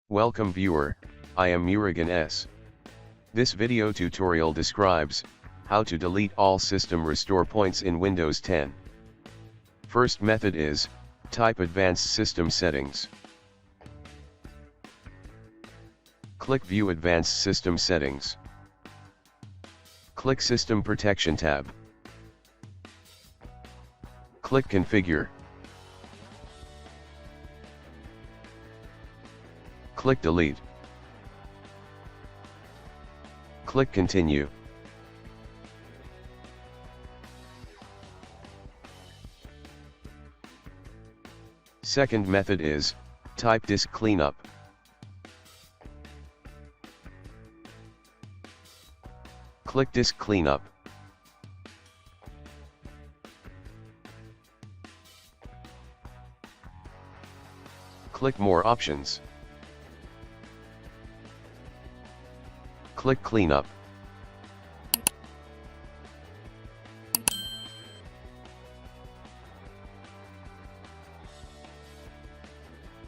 Welcome viewer, I am Murugan S. This video tutorial describes how to delete all system restore points in Windows 10. First method is, type Advanced System Settings. Click View Advanced System Settings. Click System Protection tab. Click Configure. Click Delete. Click Continue. Second method is, type Disk Cleanup. Click Disk Cleanup. Click More Options. Click Cleanup.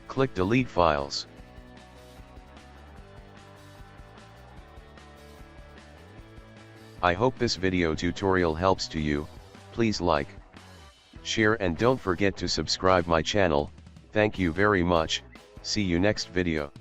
Click Delete Files. I hope this video tutorial helps to you. Please like, share and don't forget to subscribe my channel. Thank you very much. See you next video.